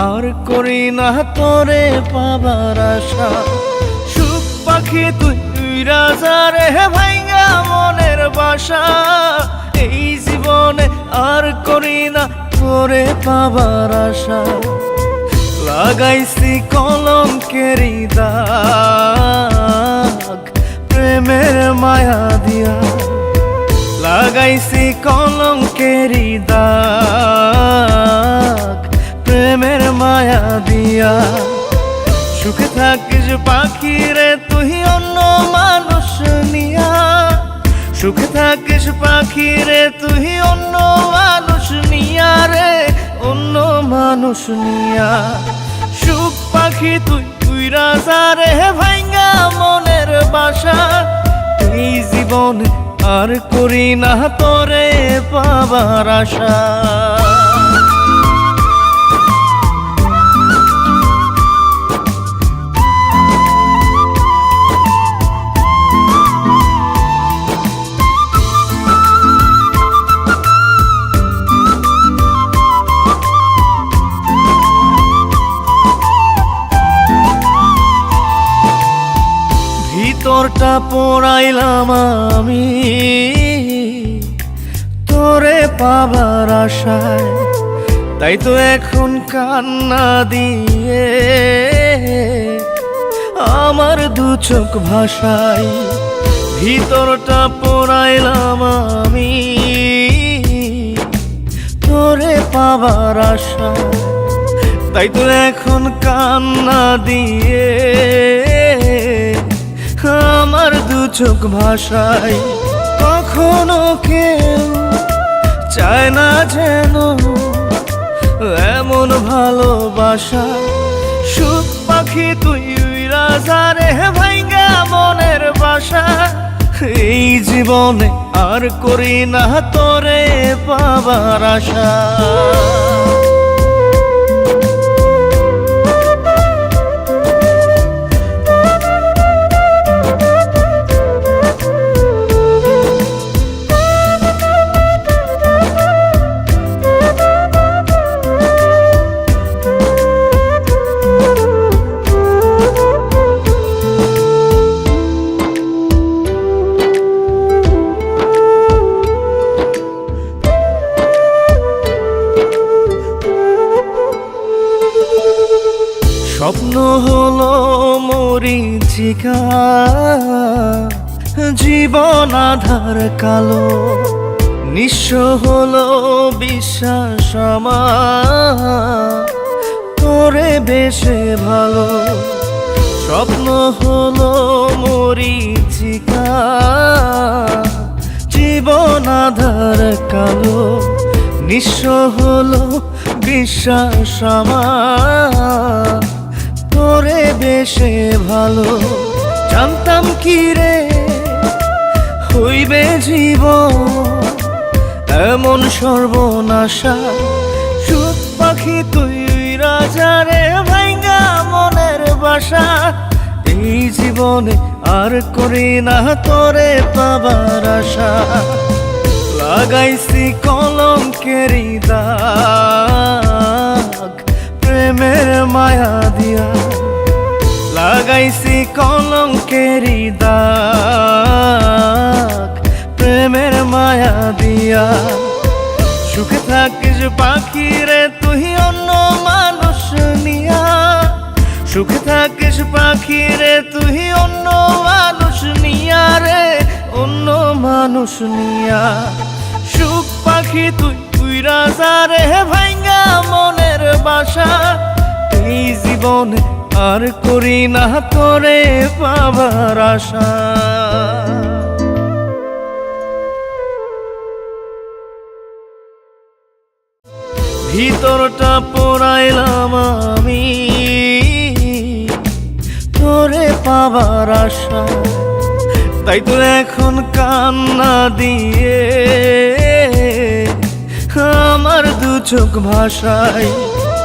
আর করি না তোরে পাবার আশা। সুখ পাখি তুই উইরা যা রে ভাইঙ্গা মনের বাসা। এই জীবনে আর করি না তোরে পাবার আশা। লাগাইছি কলঙ্কেরি দাগ প্রেমের মায়া দিয়া। লাগাইছি কলঙ্কেরি দাগ প্রেমের মায়া দিয়া। সুখে থাকিস পাখি রে তুই অন্য মানুষ নিয়া। সুখে থাকিস পাখি রে তুই অন্য মানুষ নিয়া রে, অন্য মানুষ নিয়া। সুখ পাখি তুই উইরা যা রে ভাইঙ্গা মনের বাসা। এই জীবনে আর করি না তোরে পাবার আশা। ভিতরটা পোড়াইলাম আমি তোরে পাবার আশায়। তাই তো এখন কান্না দিয়ে আমার দু চোখ ভাষায়। ভিতরটা পোড়াইলাম আমি তোরে পাবার আশায়। তাই তো এখন কান্না দিয়ে আমার দু চোখ ভাষায়। কখনো কেউ চায় না যেন এমন ভালোবাসা। সুখ পাখি তুই উইরা যা রে ভাইঙ্গা মনের বাসা। এই জীবনে আর করি না তোরে পাবার আশা। স্বপ্ন হলো মরীচিকা, জীবন আধার কালো। নিঃস্ব হলো বিশ্বাস আমার তোরে বেশে ভালো। স্বপ্ন হলো মরীচিকা, জীবন আধার কালো। নিঃস্ব হলো বিশ্বাস আমার তোরে বেশে ভালো। জানতাম কি রে হইবে জীবন এমন সর্বনাশা। সুখ পাখি তুই উইরা যা রে ভাইঙ্গা মনের বাসা। এই জীবনে আর করি না তোরে পাবার আশা। লাগাইছি কলঙ্কেরি দাগ প্রেমের মায়া দিয়া। লাগাইছি কলঙ্কেরি দাগ প্রেমের মায়া দিয়া। সুখে থাকিস পাখি রে তুই অন্য মানুষ নিয়া। সুখে থাকিস পাখি রে তুই অন্য মানুষ নিয়া রে, অন্য মানুষ নিয়া। সুখ পাখি তুই উইরা যা রে ভাইঙ্গা মনের বাসা। এই জীবনে আর করি না তোরে পাবার আশা। ভিতরটা পোড়াইলাম আমি তোরে পাবার আশা। তাই তো এখন কান্না দিয়ে আমার দু চোখ ভাষায়।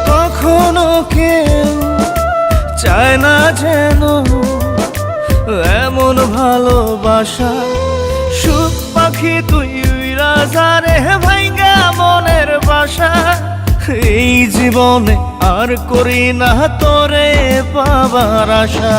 কখনো কেউ চায় না যেন এমন ভালোবাসা। সুখ পাখি তুই উইরা যা রে ভাইঙ্গা মনের বাসা। এই জীবনে আর করি না তোরে পাবার আশা।